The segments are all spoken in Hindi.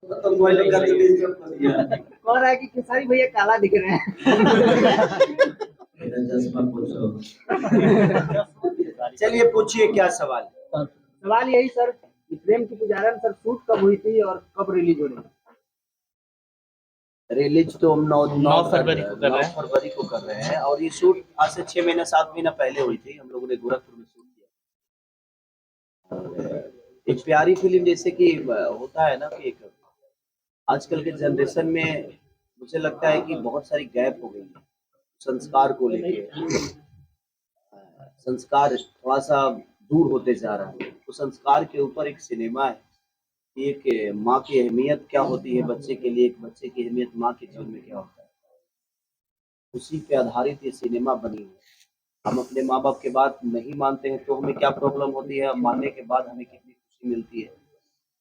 कह रहा है कि खेसारी भैया काला दिख रहे हैं। चलिए पूछिए क्या सवाल। सवाल यही सर कि प्रेम की पुजारन सर शूट कब हुई थी और कब रिलीज हो रही है? रिलीज तो हम 9 फरवरी को कर रहे हैं। 9 फरवरी को कर रहे हैं और ये शूट आज से 6 महीना 7 महीना पहले हुई थी। हम लोगों ने गोरखपुर में शूट किया। और एक प्यारी फिल्म जैसे कि होता है ना कि एक आजकल के जनरेशन में मुझे लगता है कि बहुत सारी गैप हो गई है संस्कार को लेके। संस्कार थोड़ा सा दूर होते जा रहा है। तो संस्कार के ऊपर एक सिनेमा है कि एक माँ की अहमियत क्या होती है बच्चे के लिए, एक बच्चे की अहमियत माँ के जीवन में क्या होता है, उसी पे आधारित ये सिनेमा बनी है। हम अपने माँ बाप के बात नहीं मानते हैं तो हमें क्या प्रॉब्लम होती है, मानने के बाद हमें कितनी खुशी मिलती है।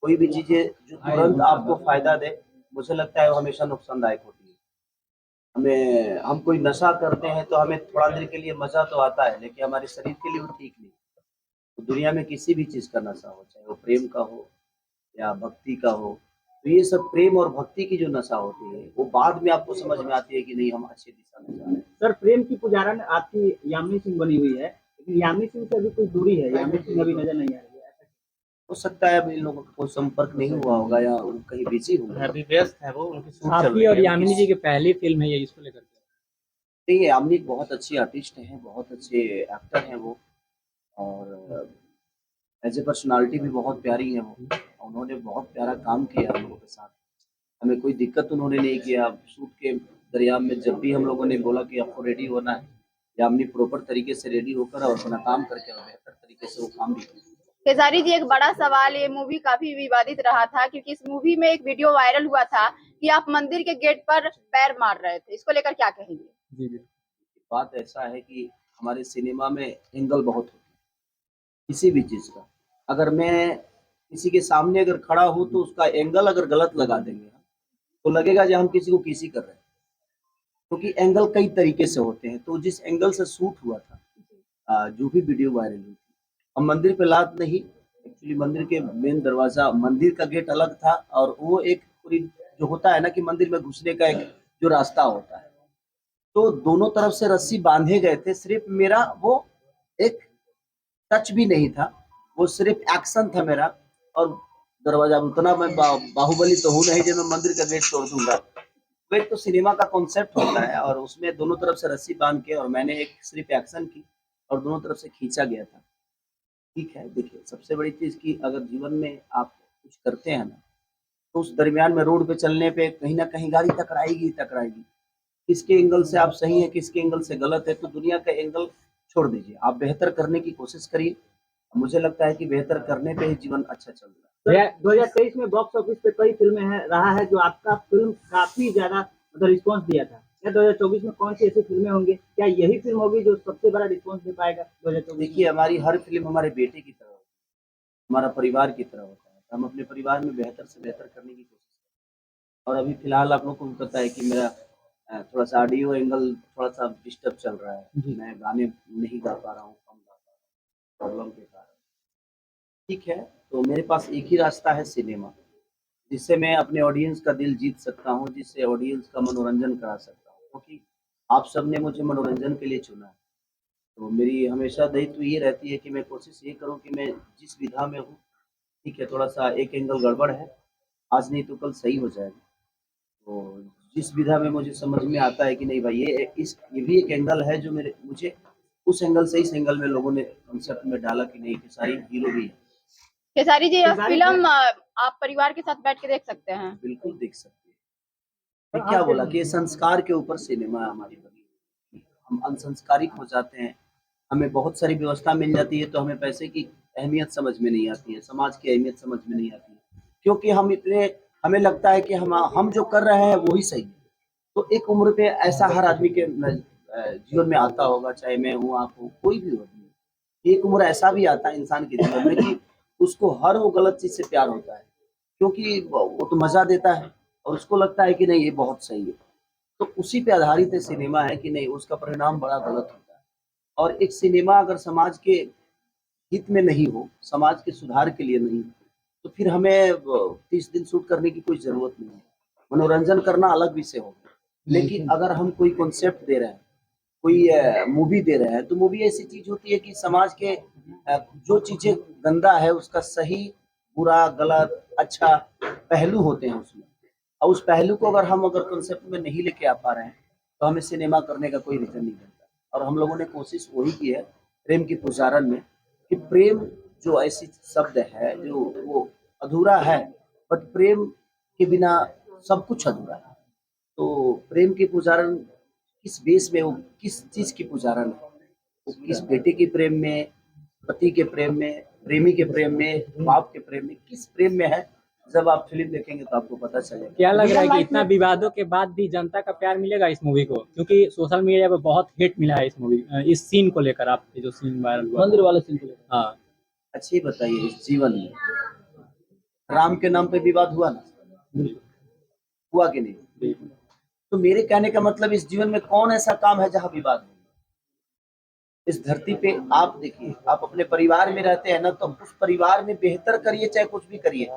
कोई भी चीजें जो तुरंत आपको फायदा दे, मुझे लगता है वो हमेशा नुकसानदायक होती है। हम कोई नशा करते हैं तो हमें थोड़ा देर के लिए मजा तो आता है, लेकिन हमारे शरीर के लिए वो ठीक नहीं। तो दुनिया में किसी भी चीज का नशा हो, चाहे वो प्रेम का हो या भक्ति का हो, तो ये सब प्रेम और भक्ति की जो नशा होती है वो बाद में आपको समझ में आती है कि नहीं हम अच्छी दिशा में जा रहे हैं। सर प्रेम की पुजारन आपकी यामिनी सिंह बनी हुई है, लेकिन यामिनी सिंह से अभी कोई दूरी है, यामिनी सिंह अभी नजर नहीं आ रही है। हो सकता है अब इन लोगों का कोई संपर्क नहीं हुआ होगा या वो कहीं बिजी होंगे। अभी व्यस्त है वो, उनकी शूट चल आपकी रही और है। यामिनी जी की पहली फिल्म है ये, इसको लेकर के? नहीं, यामिनी बहुत अच्छी आर्टिस्ट हैं, बहुत अच्छे एक्टर हैं वो, और एज ए पर्सनालिटी भी बहुत प्यारी है वो। उन्होंने बहुत प्यारा काम किया हम लोगों के साथ। हमें कोई दिक्कत उन्होंने नहीं किया। शूट के दरमियान में जब भी हम लोगों ने बोला कि आपको रेडी होना है, यामिनी प्रॉपर तरीके से रेडी होकर और अपना काम करके और बेहतर तरीके से वो काम भी किया। खेसारी जी, एक बड़ा सवाल, ये मूवी काफी विवादित रहा था क्योंकि इस मूवी में एक वीडियो वायरल हुआ था कि आप मंदिर के गेट पर पैर मार रहे थे, इसको लेकर क्या कहेंगे? जी जी। बात ऐसा है कि हमारे सिनेमा में एंगल बहुत होते हैं किसी भी चीज का। अगर मैं किसी के सामने अगर खड़ा हूँ तो उसका एंगल अगर गलत लगा देंगे तो लगेगा कि हम किसी को किसी कर रहे हैं, क्योंकि एंगल कई तरीके से होते हैं। तो जिस एंगल से शूट हुआ था, जो भी वीडियो वायरल हुई थी, हम मंदिर पे लात नहीं, एक्चुअली मंदिर के मेन दरवाजा, मंदिर का गेट अलग था और वो एक पूरी जो होता है ना कि मंदिर में घुसने का एक जो रास्ता होता है, तो दोनों तरफ से रस्सी बांधे गए थे। सिर्फ मेरा वो एक टच भी नहीं था, वो सिर्फ एक्शन था मेरा। और दरवाजा उतना मैं बाहुबली तो हूँ नहीं जो मैं मंदिर का गेट तोड़ दूंगा। वेट तो सिनेमा का कॉन्सेप्ट होता है और उसमें दोनों तरफ से रस्सी बांध के और मैंने एक सिर्फ एक्शन की और दोनों तरफ से खींचा गया था। ठीक है, देखिए सबसे बड़ी चीज की अगर जीवन में आप कुछ करते हैं ना, तो उस दरमियान में रोड पे चलने पे कहीं ना कहीं गाड़ी टकराएगी टकराएगी। किसके एंगल से आप सही है, किसके एंगल से गलत है, तो दुनिया का एंगल छोड़ दीजिए, आप बेहतर करने की कोशिश करिए। मुझे लगता है कि बेहतर करने पे ही जीवन अच्छा चल रहा है। 2023 में बॉक्स ऑफिस पे कई फिल्में रहा है जो आपका फिल्म काफी ज्यादा मतलब रिस्पॉन्स दिया था। क्या 2024 में कौन सी ऐसी फिल्में होंगी, क्या यही फिल्म होगी जो सबसे बड़ा रिस्पॉन्स दे पाएगा 2024? देखिए हमारी हर फिल्म हमारे बेटे की तरह होती है, हमारा परिवार की तरह होता है। हम अपने परिवार में बेहतर से बेहतर करने की कोशिश करते हैं। और अभी फिलहाल आप लोग को भी पता है कि मेरा थोड़ा सा ऑडियो एंगल थोड़ा सा डिस्टर्ब चल रहा है, मैं गाने नहीं गा पा रहा हूँ, कम गा पा रहा हूँ प्रॉब्लम के कारण। ठीक है, तो मेरे पास एक ही रास्ता है सिनेमा, जिससे मैं अपने ऑडियंस का दिल जीत सकता हूँ, जिससे ऑडियंस का मनोरंजन करा सकता हूँ, क्योंकि आप सबने मुझे मनोरंजन के लिए चुना है। तो मेरी हमेशा दायित्व ये रहती है कि मैं कोशिश ये करूँ कि मैं जिस विधा में हूँ, ठीक है, थोड़ा सा एक एंगल गड़बड़ है, आज नहीं तो कल सही हो जाएगा। तो जिस विधा में मुझे समझ में आता है कि नहीं भाई ये भी एक एंगल है जो मुझे उस एंगल से इस एंगल में लोगों ने कंसेप्ट में डाला कि नहीं खेसारी हीरो भी है। खेसारी जी, यह फिल्म आप परिवार के साथ बैठ के देख सकते हैं? बिल्कुल देख सकते हैं। मैं क्या बोला कि ये संस्कार के ऊपर सिनेमा हमारी बनी। हम अनसंस्कारिक हो जाते हैं, हमें बहुत सारी व्यवस्था मिल जाती है तो हमें पैसे की अहमियत समझ में नहीं आती है, समाज की अहमियत समझ में नहीं आती है, क्योंकि हमें लगता है कि हम जो कर रहे हैं वही सही है। तो एक उम्र पे ऐसा हर आदमी के जीवन में आता होगा, चाहे मैं हूँ, आप हो, कोई भी हो। एक उम्र ऐसा भी आता है इंसान के जीवन में कि उसको हर वो गलत चीज से प्यार होता है, क्योंकि वो तो मजा देता है और उसको लगता है कि नहीं ये बहुत सही है। तो उसी पे आधारित है सिनेमा है कि नहीं, उसका परिणाम बड़ा गलत होता है। और एक सिनेमा अगर समाज के हित में नहीं हो, समाज के सुधार के लिए नहीं हो, तो फिर हमें 30 दिन शूट करने की कोई जरूरत नहीं है। मनोरंजन करना अलग विषय होगा, लेकिन अगर हम कोई कॉन्सेप्ट दे रहे हैं, कोई मूवी दे रहे हैं, तो मूवी ऐसी चीज होती है कि समाज के जो चीजें गंदा है उसका सही, बुरा, गलत, अच्छा पहलू होते हैं उसमें, और उस पहलू को अगर कॉन्सेप्ट में नहीं लेके आ पा रहे हैं तो हमें सिनेमा करने का कोई रीजन नहीं बनता। और हम लोगों ने कोशिश वही की है प्रेम की पुजारन में, कि प्रेम जो ऐसी शब्द है जो वो अधूरा है, बट प्रेम के बिना सब कुछ अधूरा है। तो प्रेम की पुजारन किस बेस में, वो किस चीज की पुजारन है, वो किस बेटे के प्रेम में, पति के प्रेम में, प्रेमी के प्रेम में, बाप के प्रेम में, किस प्रेम में है, जब आप फिल्म देखेंगे तो आपको पता चलेगा। क्या लग रहा है कि इतना विवादों के बाद भी जनता का प्यार मिलेगा इस मूवी को? क्योंकि सोशल मीडिया पे बहुत हिट मिला है इस मूवी, इस सीन को लेकर, आपके जो सीन वायरल हुआ मंदिर वाले सीन को लेकर। हाँ, अच्छी बताइए, इस जीवन में राम के नाम पे विवाद हुआ ना, हुआ कि नहीं? बिल्कुल। तो मेरे कहने का मतलब, इस जीवन में कौन ऐसा काम है जहां विवाद नहीं? इस धरती पे आप देखिए, आप अपने परिवार में रहते हैं ना, तो उस परिवार में बेहतर करिए चाहे कुछ भी करिए,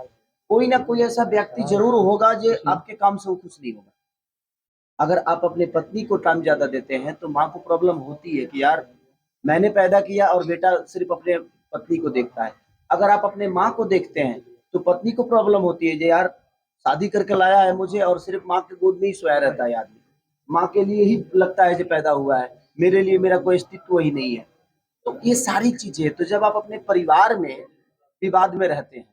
कोई ना कोई ऐसा व्यक्ति जरूर होगा जो आपके काम से वो खुश नहीं होगा। अगर आप अपने पत्नी को टाइम ज्यादा देते हैं तो माँ को प्रॉब्लम होती है कि यार मैंने पैदा किया और बेटा सिर्फ अपने पत्नी को देखता है। अगर आप अपने माँ को देखते हैं तो पत्नी को प्रॉब्लम होती है, जो यार शादी करके लाया है मुझे और सिर्फ माँ के गोद में ही सोया रहता है आदमी, माँ के लिए ही लगता है जो पैदा हुआ है, मेरे लिए मेरा कोई अस्तित्व ही नहीं है। तो ये सारी चीजें, तो जब आप अपने परिवार में विवाद में रहते हैं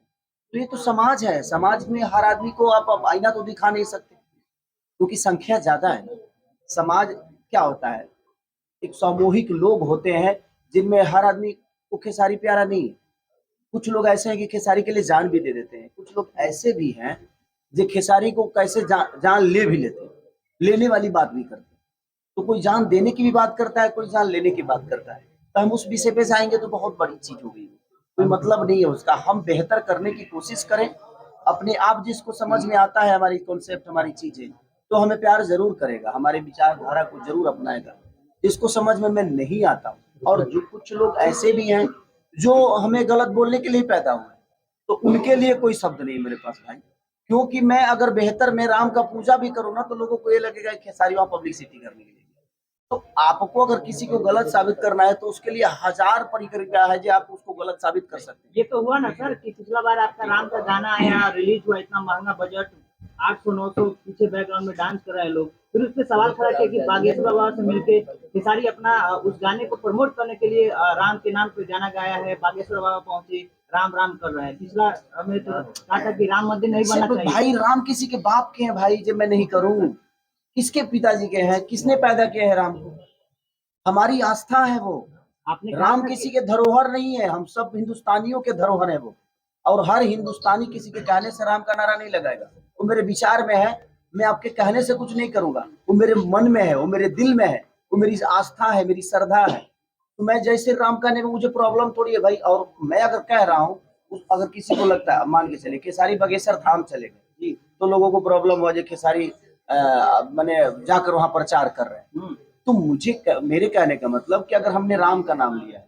तो ये तो समाज है, समाज में हर आदमी को आप आईना तो दिखा नहीं सकते, क्योंकि संख्या ज्यादा है ना। समाज क्या होता है, एक सामूहिक लोग होते हैं जिनमें हर आदमी को खेसारी प्यारा नहीं है। कुछ लोग ऐसे हैं कि खेसारी के लिए जान भी दे देते हैं, कुछ लोग ऐसे भी हैं जो खेसारी को कैसे जान ले भी लेते हैं, लेने वाली बात भी करते हैं। तो कोई जान देने की भी बात करता है, कोई जान लेने की बात करता है। तो हम उस विषय पे जाएंगे तो बहुत बड़ी चीज हो गई, कोई मतलब नहीं है उसका। हम बेहतर करने की कोशिश करें अपने आप, जिसको समझ में आता है हमारी कॉन्सेप्ट, हमारी चीजें, तो हमें प्यार जरूर करेगा, हमारे विचारधारा को जरूर अपनाएगा। जिसको समझ में नहीं आता, और जो कुछ लोग ऐसे भी हैं जो हमें गलत बोलने के लिए पैदा हुए, तो उनके लिए कोई शब्द नहीं मेरे पास भाई। क्योंकि मैं अगर बेहतर मैं राम का पूजा भी करूँ ना, तो लोगों को ये लगेगा कि खेसारी वहां पब्लिसिटी करने के लिए। तो आपको अगर किसी को गलत साबित करना है तो उसके लिए हजार प्रक्रिया है जो आप उसको गलत साबित कर सकते हैं। ये तो हुआ ना सर कि पिछला बार आपका राम का गाना आया, रिलीज हुआ, इतना महंगा बजट, 800-900 पीछे बैकग्राउंड में डांस कर रहे हैं लोग, फिर उस पर सवाल खड़ा किया कि बागेश्वर बाबा से मिलके खेसारी अपना उस गाने को प्रमोट करने के लिए राम के नाम पे गाना गाया है, बागेश्वर बाबा पहुंचे, राम राम कर रहे हैं। पिछला हमें तो कहा था कि राम मंदिर नहीं बनना चाहिए। भाई राम किसी के बाप के हैं भाई, जब मैं नहीं करूं, किसके पिताजी के हैं, किसने पैदा किए हैं राम को? हमारी आस्था है वो। आपने राम किसी के धरोहर नहीं है, हम सब हिंदुस्तानियों के धरोहर है वो। और हर हिंदुस्तानी किसी के कहने से राम का नारा नहीं लगाएगा। वो मेरे विचार में है, मैं आपके कहने से कुछ नहीं करूंगा, वो मेरे मन में है, वो मेरे दिल में है, वो मेरी आस्था है, मेरी श्रद्धा है। तो मैं जैसे राम कहने में मुझे प्रॉब्लम थोड़ी है भाई। और मैं अगर कह रहा हूँ, अगर किसी को लगता है, मान के चले खेसारी बागेश्वर धाम चले गए जी, तो लोगों को प्रॉब्लम हुआ जो खेसारी मैंने जाकर वहां प्रचार कर रहे हैं। तो मेरे कहने का मतलब कि अगर हमने राम का नाम लिया है,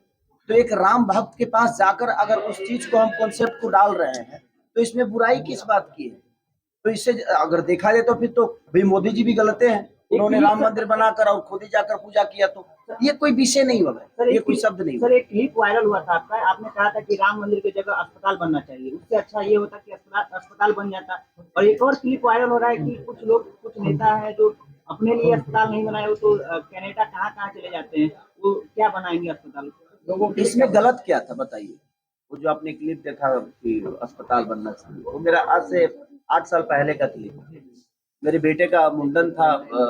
तो एक राम भक्त के पास जाकर अगर उस चीज को हम कॉन्सेप्ट को डाल रहे हैं, तो इसमें बुराई किस बात की है? तो इससे अगर देखा जाए तो फिर तो भाई मोदी जी भी गलत हैं, उन्होंने राम मंदिर बनाकर और खुद ही जाकर पूजा किया। तो ये कोई विषय नहीं होगा, ये कोई शब्द नहीं। सर एक क्लिप वायरल हुआ था आपका, आपने कहा था कि राम मंदिर की जगह अस्पताल बनना चाहिए, उससे अच्छा ये होता कि अस्पताल बन जाता। और एक और क्लिप वायरल हो रहा है कि कुछ लोग, कुछ नेता है जो अपने लिए अस्पताल नहीं बनाए, वो तो कनाडा कहाँ चले जाते हैं, वो क्या बनाएंगे अस्पताल? लोगों को इसमें गलत क्या था बताइए? वो जो आपने क्लिप देखा कि अस्पताल बनना चाहिए, वो मेरा आज से 8 साल पहले का क्लिप है। मेरे बेटे का मुंडन था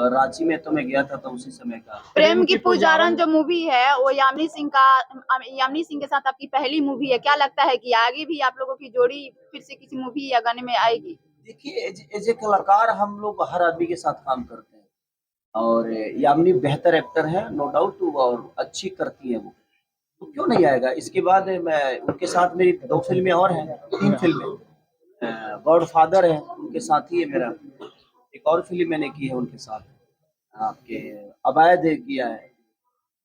रांची में, तो मैं गया था, तो उसी समय का। प्रेम की पुजारन जो मूवी है वो यामिनी सिंह के साथ आपकी पहली मूवी है। क्या लगता है कि आगे भी आप लोगों की जोड़ी फिर से किसी मूवी या गाने में आएगी? देखिए, एज ए कलाकार हम लोग हर आदमी के साथ काम करते हैं, और यामिनी बेहतर एक्टर है नो डाउट, और अच्छी करती है वो, तो क्यों नहीं आएगा। इसके बाद मैं उनके साथ, मेरी 2 फिल्में और हैं, 3 फिल्में। गॉडफादर है उनके साथ ही है मेरा, एक और फिल्म मैंने की है उनके साथ, आपके अवैध किया है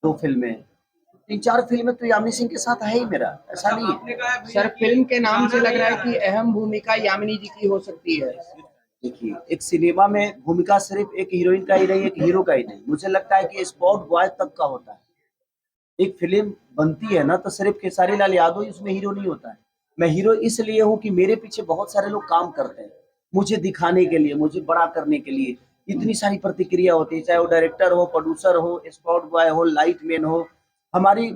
2 फिल्में। 3-4 फिल्में तो यामिनी सिंह के साथ है ही मेरा, ऐसा नहीं है। सर फिल्म के नाम से लग रहा है कि अहम भूमिका यामिनी जी की हो सकती है। देखिए, एक सिनेमा में भूमिका सिर्फ एक हीरोइन का ही नहीं, एक हीरो का ही नहीं, मुझे लगता है कि स्पॉट बॉय तक का होता है। एक फिल्म बनती है ना तो सिर्फ खेसारी लाल यादव ही उसमें हीरो नहीं होता है। मैं हीरो इसलिए हूँ कि मेरे पीछे बहुत सारे लोग काम करते हैं, मुझे दिखाने के लिए, मुझे बड़ा करने के लिए। इतनी सारी प्रतिक्रिया होती है, चाहे वो डायरेक्टर हो, प्रोड्यूसर हो, स्पॉट बॉय हो, लाइट मैन हो, हमारी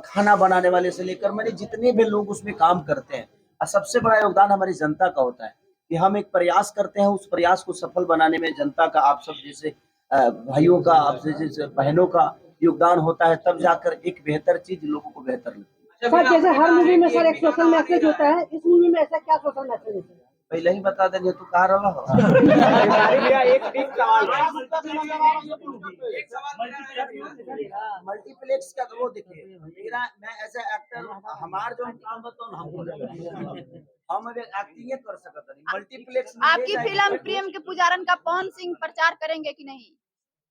खाना बनाने वाले से लेकर मैंने जितने भी लोग उसमें काम करते हैं, और सबसे बड़ा योगदान हमारी जनता का होता है कि हम एक प्रयास करते हैं, उस प्रयास को सफल बनाने में जनता का, आप सब जैसे भाइयों का, आप जैसे बहनों का योगदान होता है, तब जाकर एक बेहतर चीज लोगों को बेहतर लगती है। सर जैसे हर मूवी में सर एक सोशल मैसेज होता है, इस मूवी में ऐसा क्या सोशल मैसेज है? पहले ही बता देंगे तो कहा रहा हो। मल्टीप्लेक्स का वो देखिए, मेरा मैं एज ए एक्टर हमार जो काम बताओ ना, हम अभी एक्टिंग कर सकते नहीं, मल्टीप्लेक्स में आपकी फिल्म प्रेम के पुजारन का पवन सिंह प्रचार करेंगे कि नहीं?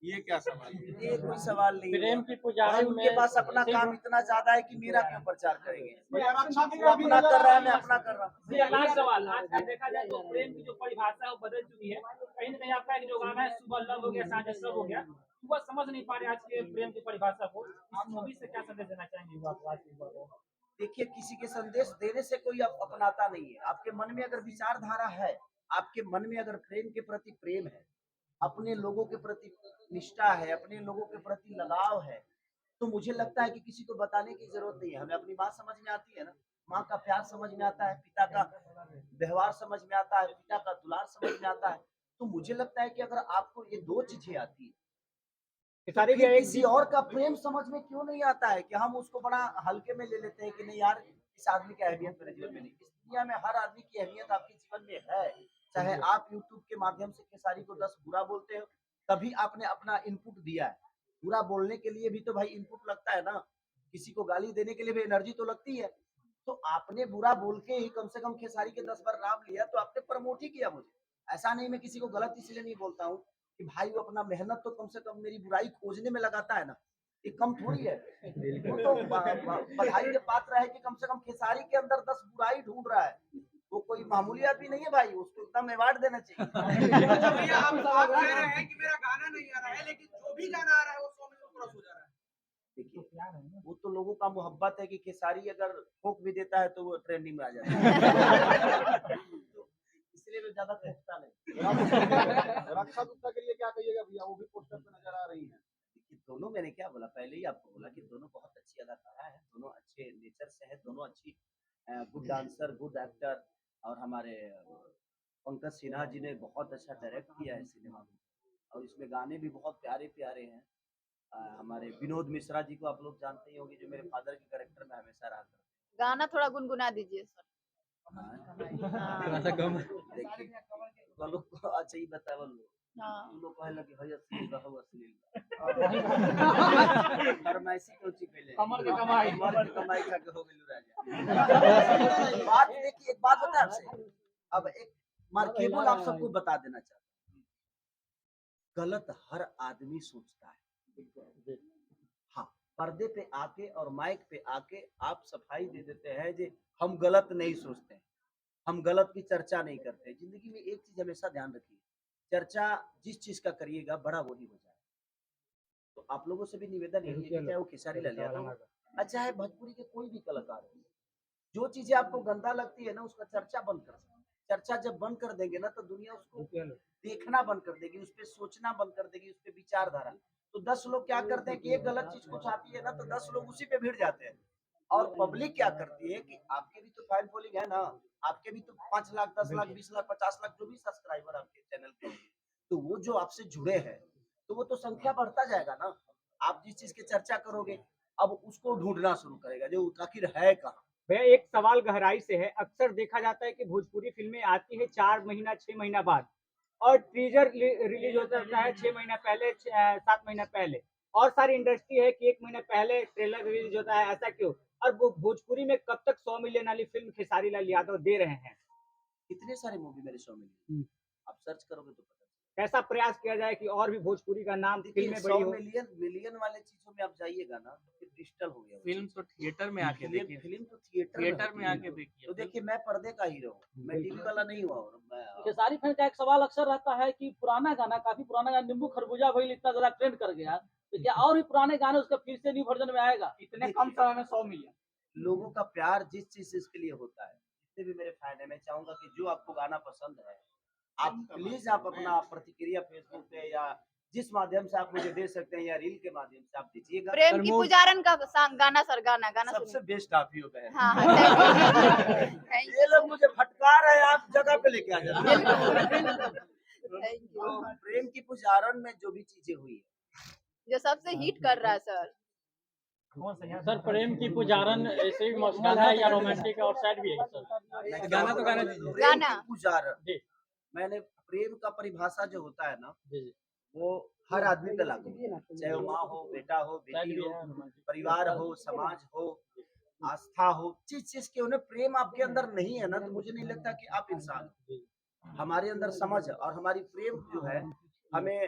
ये क्या सवाल है? ये कोई सवाल नहीं है। प्रेम की पुजारन भाई, उनके में पास अपना काम इतना ज्यादा है कि मेरा क्यों प्रचार करेंगे। वो अपना कर रहा है, मैं अपना कर रहा हूँ। ये लास्ट सवाल, आज देखा जाए तो प्रेम की जो परिभाषा है वो बदल चुकी है। कहीं ना कहीं आपका जो गाना है सुबह लव हो गया, साँझ सब हो गया, सुबह समझ नहीं पा रहे आज के प्रेम की परिभाषा को। इस मूवी से क्या संदेश देना चाहेंगे युवा को, आज के युवा को? देखिए, किसी के संदेश देने से कोई अपनाता नहीं है। आपके मन में अगर विचारधारा है, आपके मन में अगर प्रेम के प्रति प्रेम है, अपने लोगों के प्रति निष्ठा है, अपने लोगों के प्रति लगाव है, तो मुझे लगता है कि किसी को बताने की जरूरत नहीं है। हमें अपनी बात समझ में आती है ना, माँ का प्यार समझ में आता है, पिता का व्यवहार समझ में आता है, पिता का दुलार समझ में आता है। तो मुझे लगता है कि अगर आपको ये 2 चीजें आती है, तो फिर किसी और का प्रेम समझ में क्यों नहीं आता है कि हम उसको बड़ा हल्के में ले लेते हैं कि नहीं यार, इस आदमी की अहमियत मेरे जीवन में नहीं। इस दुनिया में हर आदमी की अहमियत आपके जीवन में है। चाहे आप यूट्यूब के माध्यम से खेसारी को 10 बुरा बोलते हो, तभी आपने अपना इनपुट दिया है। बुरा बोलने के लिए भी तो भाई इनपुट लगता है ना, किसी को गाली देने के लिए भी एनर्जी तो लगती है। तो आपने बुरा बोल के ही कम से कम खेसारी के 10 बार नाम लिया, तो आपने प्रमोट ही किया मुझे। ऐसा नहीं, मैं किसी को गलत इसलिए नहीं बोलता हूँ कि भाई वो अपना मेहनत तो कम से कम मेरी बुराई खोजने में लगाता है ना, ये कम थोड़ी है। वो तो बधाई के पात्र है कि कम से कम खेसारी के अंदर 10 बुराई ढूंढ रहा है। वो कोई मामूली आदमी नहीं है भाई, उसको एकदम अवार्ड देना चाहिए। भैया आप कह रहे हैं कि मेरा गाना नहीं आ रहा है, लेकिन जो भी गाना आ रहा है वो 100 मिलियन क्रॉस हो जा रहा है। देखिए, वो तो लोगों का मोहब्बत है कि खेसारी अगर ठोक भी देता है तो वो ट्रेंडिंग में आ जाता है। तो इसलिए मैं ज्यादा ठोकता नहीं। रक्षा गुप्ता के लिए क्या कहिएगा भैया, वो भी पोस्टर पे नजर आ रही हैं। दोनों, मैंने क्या बोला, पहले ही आपको बोला कि दोनों बहुत अच्छी अदाकारा है, दोनों अच्छे नेचर से है, दोनों अच्छी गुड डांसर, गुड एक्टर। और हमारे पंकज सिन्हा जी ने बहुत अच्छा डायरेक्ट किया है सिनेमा में, और इसमें गाने भी बहुत प्यारे प्यारे हैं। हमारे विनोद मिश्रा जी को आप लोग जानते ही होंगे, जो मेरे फादर के कैरेक्टर में हमेशा रहा करते हैं। गाना थोड़ा गुनगुना दीजिए सर। थोड़ा सा कम। देखिए, वो लोग को अच्छा ही बतावल लोग, हाँ। उन लोग कहला कि भई अश्लील बा, हो अश्लील फरमाइशी कोची पहले कमर के कमाई खा के हो गेलू राजा। बात देखिए, एक बात बता आपसे, अब एक मार्केबल आप सबको बता देना चाहता हूँ, गलत हर आदमी सोचता है। हाँ, पर्दे पे आके और माइक पे आके आप सफाई दे देते हैं कि हम गलत नहीं सोचते हैं, हम गलत की चर्चा नहीं करते। जिंदगी में एक चीज हमेशा ध्यान रखिए, चर्चा जिस चीज का करिएगा बड़ा वही हो जाए। तो आप लोगों से भी निवेदन यही है कि चाहे वो खेसारी लाल यादव हो, चाहे भोजपुरी के कोई भी कलाकार हो, जो चीजें आपको गंदा लगती है ना, उसका चर्चा बंद कर सकते। चर्चा जब बंद कर देंगे ना, तो दुनिया उसको देखना बंद कर देगी, उस पर सोचना बंद कर देगी, उस पर विचारधारा। तो 10 लोग क्या करते हैं कि एक गलत चीज कुछ आती है ना, तो 10 लोग उसी पे भिड़ जाते हैं। और पब्लिक क्या करती है कि आपके भी तो फैन फॉलोइंग है ना, आपके भी तो 5 लाख, 10 लाख, 20 लाख, 50 लाख जो भी सब्सक्राइबर आपके चैनल पे, तो वो जो आपसे जुड़े हैं, तो वो तो संख्या बढ़ता जाएगा ना। आप जिस चीज की चर्चा करोगे, अब उसको ढूंढना शुरू करेगा जो आखिर है कहाँ। भैया एक सवाल गहराई से है, अक्सर देखा जाता है कि भोजपुरी फिल्में आती है 4 महीना 6 महीना बाद, और ट्रीजर रिलीज होता है 6 महीना पहले, 7 महीना पहले, और सारी इंडस्ट्री है कि 1 महीना पहले ट्रेलर रिलीज होता है, ऐसा क्यों? और भोजपुरी में कब तक 100 मिलियन वाली फिल्म खेसारी लाल यादव दे रहे हैं? कितने सारे मूवी मेरे 100 मिलियन, आप सर्च करोगे तो पता कैसा प्रयास किया जाए कि और भी भोजपुरी का नाम देखिए फिल्में 100 बड़ी हो? मिलियन वाले चीजों में आप जाइएगा ना तो फिर डिजिटल हो गया वो फिल्म चीज। तो थिएटर में आके देखिए, फिल्म तो थिएटर थिएटर में होती है। आके देखिए। तो देखिए मैं पर्दे का हीरो हूँ, मैं टीवी वाला नहीं हुआ और खेसारी फैन का एक सवाल अक्सर रहता है कि पुराना गाना, काफी पुराना गाना नींबू खरबूजा भइल इतना ज्यादा ट्रेंड कर गया, तो क्या और भी पुराने गाने उसका फिर से न्यू वर्जन में आएगा? इतने कम समय में 100 मिलियन। लोगों का प्यार जिस चीज के लिए होता है, जितने भी मेरे फैन है, मैं चाहूंगा कि जो आपको गाना पसंद है आप प्लीज आप अपना प्रतिक्रिया फेसबुक पे या जिस माध्यम से आप मुझे दे सकते हैं या रील के माध्यम से आप दीजिएगा। प्रेम की पुजारन का गाना सर, गाना सबसे सुनिए। बेस्ट आप ही हो बहन। हाँ हाँ थैंक ये लोग मुझे फटका रहे हैं, आप जगह पे लेके आ जाते हैं। यू। तो प्रेम की पुजारण में जो भी चीजें हुई है, जो सबसे हिट कर रहा है सर। सर प्रेम की पुजारन ऐसे ही इमोशनल है या रोमांटिक और सैड भी है सर? गाना तो गाना दीजिए। प्रेम गाना। की पुजारण, जी मैंने प्रेम का परिभाषा जो होता है ना जी जी वो हर आदमी पे लागू है, चाहे वो माँ हो, बेटा हो, सैड बेटी भी हो, है रोमांटिक। परिवार हो, समाज हो, आस्था हो, जिस चीज के उन्हें प्रेम आपके अंदर नहीं है ना तो मुझे नहीं लगता कि आप इंसान हो। हमारे अंदर समझ है और हमारी प्रेम जो है हमें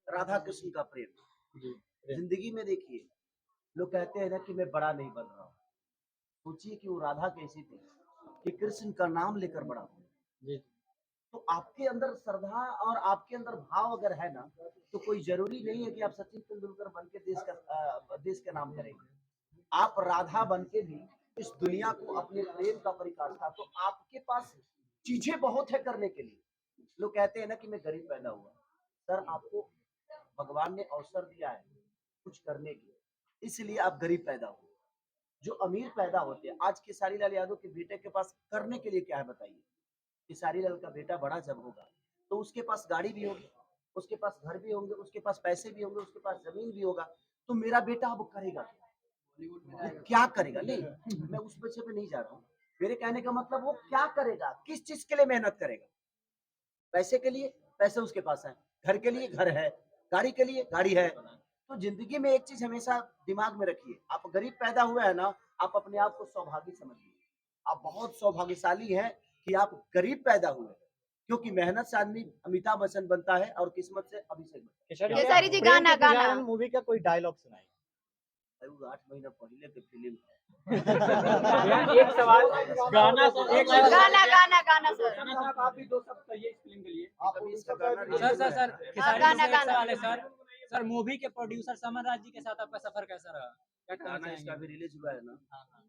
राधा कृष्ण का प्रेम जी जिंदगी में देखिए। लोग कहते हैं ना कि मैं बड़ा नहीं बन रहा हूँ, सोचिए कि वो राधा कैसी थी कि कृष्ण का नाम लेकर बड़ा हो। जी तो आपके अंदर श्रद्धा और आपके अंदर भाव अगर है ना तो कोई जरूरी नहीं है कि आप सचिन तेंदुलकर बन के देश का नाम करेंगे। आप राधा बन के भी इस दुनिया को अपने प्रेम का परिकाष्ठा, तो आपके पास चीजें बहुत है करने के लिए। लोग कहते हैं ना कि मैं गरीब पैदा हुआ, सर आपको भगवान ने अवसर दिया है कुछ करने की, इसलिए आप गरीब पैदा हुए। जो अमीर पैदा होते हैं, आज खेसारी लाल यादव के बेटे के पास करने के लिए क्या है बताइए। खेसारी लाल का बेटा बड़ा जब होगा तो उसके पास गाड़ी भी होगी, उसके पास घर भी होंगे, उसके पास पैसे भी होंगे, उसके पास जमीन भी होगा। तो मेरा बेटा अब करेगा क्या? वो क्या करेगा? नहीं, मैं उस बच्चे पे नहीं जा रहा हूँ। मेरे कहने का मतलब वो क्या करेगा, किस चीज के लिए मेहनत करेगा। पैसे के लिए पैसे उसके पास है, घर के लिए घर है, गाड़ी के लिए गाड़ी है। तो जिंदगी में एक चीज हमेशा दिमाग में रखिए, आप गरीब पैदा हुए हैं ना, आप अपने आप को सौभाग्य समझिए। आप बहुत सौभाग्यशाली हैं कि आप गरीब पैदा हुए, क्योंकि मेहनत से आदमी अमिताभ बच्चन बनता है और किस्मत से अभिषेक बच्चन। खेसारी जी गाना गाना मूवी का कोई डायलॉग सुनाइए। अरे वो 8 महीना पहले की फिल्म है। एक सवाल, गाना एक गाना गाना गाना सर। साहब आप भी 2 शब्द कहिए इस फिल्म के लिए। अभी इसका गाना सर रिलीज सर हुआ है। सर खेसारी गाना, जी से एक गाना। सवाल है सर। सर मूवी के प्रोड्यूसर समर राज जी के साथ आपका सफर कैसा रहा? क्या कहना गाना इसका चाहेंगे? भी रिलीज हुआ है ना। हाँ, हाँ।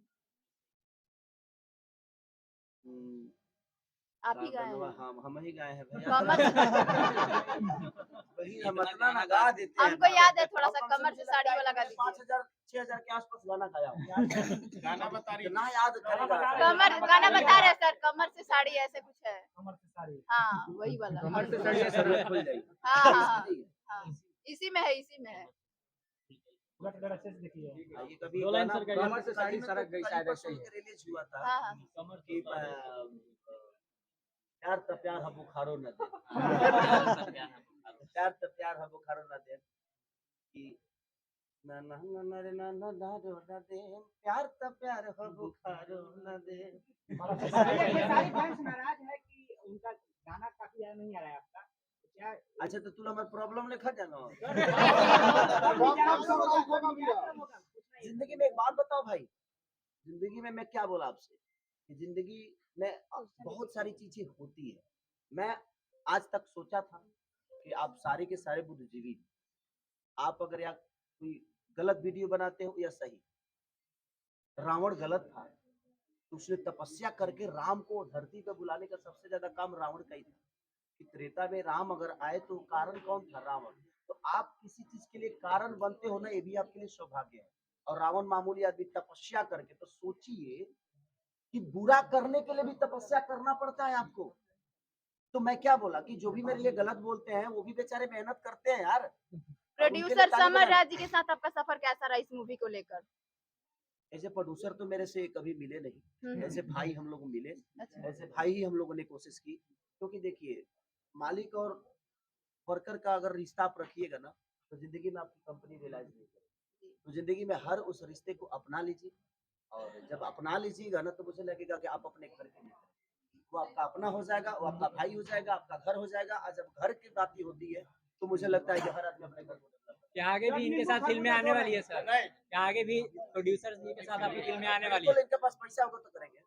हम्म, आप ही गाए गाना हैं। हम ही गाए हैं भैया। कमर वही हम इतना ना गा देते हैं हमको ना। याद है थोड़ा सा, अब कम कमर से मुझे साड़ी लगता है वाला कि गा मैंने दीजिए। 5000 6000 के आसपास गाना गाया हूँ। गाना बता रही कितना याद करेगा। कमर गाना बता रहे हैं सर, कमर से साड़ी ऐसे कुछ है। कमर से साड़ी। हाँ वही वाला। कमर से साड़ी ये खुल जाएगी। हाँ हाँ हाँ हाँ, इसी में है, इसी में है। पूरा ट्रेलर अच्छे से देखिए। ये कभी दो लाइन गाना सर कहिए। कमर से साड़ी सरक गई, शायद ऐसे ही है। रिलीज हुआ था हाँ हाँ कि प्यार तो प्यार हम बुखारो न दे, प्यार तो प्यार हम बुखारो न दे कि ना ना ना ना रे ना ना ना रो न दे, प्यार तो प्यार हम बुखारो न दे। खेसारी फैंस नाराज है कि उनका गाना काफी ज्यादा नहीं आ रहा है आपका, क्या? अच्छा तो तुला हमारा प्रॉब्लम लिखा जाना। जिंदगी में एक बात बताओ भाई, जिंदगी में मैं क्या बोला आपसे कि जिंदगी में बहुत सारी चीजें होती है। मैं आज तक सोचा था कि आप सारे के सारे बुद्धिजीवी, आप अगर या कोई गलत वीडियो बनाते हो या सही, रावण गलत था तो उसने तपस्या करके राम को धरती पे बुलाने का सबसे ज्यादा काम रावण का ही था कि त्रेता में राम अगर आए तो कारण कौन था? रावण। तो आप किसी चीज के लिए कारण बनते हो ना, ये भी आपके लिए सौभाग्य है। और रावण मामूली आदमी तपस्या करके, तो सोचिए कि बुरा करने के लिए भी तपस्या करना पड़ता है आपको। तो मैं क्या बोला कि जो भी मेरे लिए गलत बोलते हैं वो भी बेचारे मेहनत करते हैं यार। प्रोड्यूसर समर राज जी के साथ आपका सफर कैसा रहा इस मूवी को लेकर? ऐसे प्रोड्यूसर तो मेरे से कभी मिले नहीं, ऐसे भाई हम लोग मिले, अच्छा। ऐसे भाई ही हम लोगों ने कोशिश की। क्योंकि देखिए मालिक और वर्कर का अगर रिश्ता आप रखिएगा ना तो जिंदगी में आपकी कंपनी रियलाइज नहीं करेगी। तो जिंदगी में हर उस रिश्ते को अपना लीजिए, और जब अपना लीजिएगा ना तो मुझे लगेगा कि आप अपने घर के लिए। वो आपका अपना हो जाएगा, वो आपका भाई हो जाएगा, आपका घर हो जाएगा। और जब घर की बात होती है तो मुझे लगता है कि हर आदमी अपने घर को डेवलप करता क्या आगे भी इनके साथ फिल्में आने वाली है सर? क्या आगे भी प्रोड्यूसर्स जी के साथ आपकी फिल्में आने है। वाली बिल्कुल, है? इनके पास पैसा होगा तो करेंगे।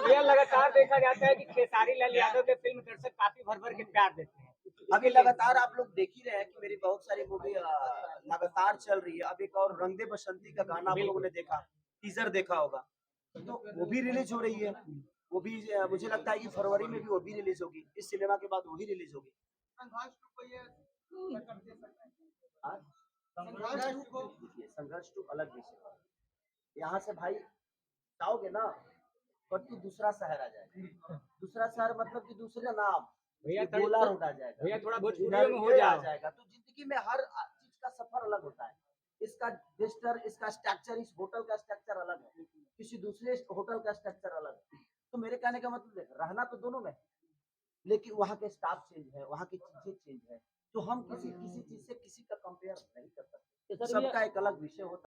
भैया लगातार देखा जाता है कि खेसारी लाल यादव के फिल्म दर्शक काफी भर भर के प्यार देते हैं। अभी लगातार आप लोग देख ही रहे हैं कि मेरी बहुत सारी मूवी लगातार चल रही है। अब एक और रंग दे बसंती का गाना आप लोगों ने देखा, टीजर देखा होगा, तो वो भी रिलीज हो रही है। वो भी मुझे लगता है कि फरवरी में भी वो भी रिलीज होगी। इस सिनेमा के बाद वो भी रिलीज होगी। हाँ? देखिए, संघर्ष टू अलग विषय है। यहाँ से भाई जाओगे ना, पर तू दूसरा शहर आ जाएगा। दूसरा शहर मतलब कि दूसरा नाम, भैया गोला रोड आ जाएगा, भैया थोड़ा बहुत इधर में हो ये आ जाओ। जाएगा। तो जिंदगी में हर चीज का सफर अलग होता है। इसका गेस्टर, इसका स्ट्रक्चर, इस होटल का स्ट्रक्चर अलग है, किसी दूसरे होटल का स्ट्रक्चर अलग है। तो मेरे कहने का मतलब है, रहना तो दोनों में है, लेकिन वहाँ के स्टाफ चेंज है, वहाँ की चीजें चेंज है। तो हम किसी चीज से किसी का कंपेयर नहीं कर सकते। तो सर ये सबका एक अलग विषय होता है।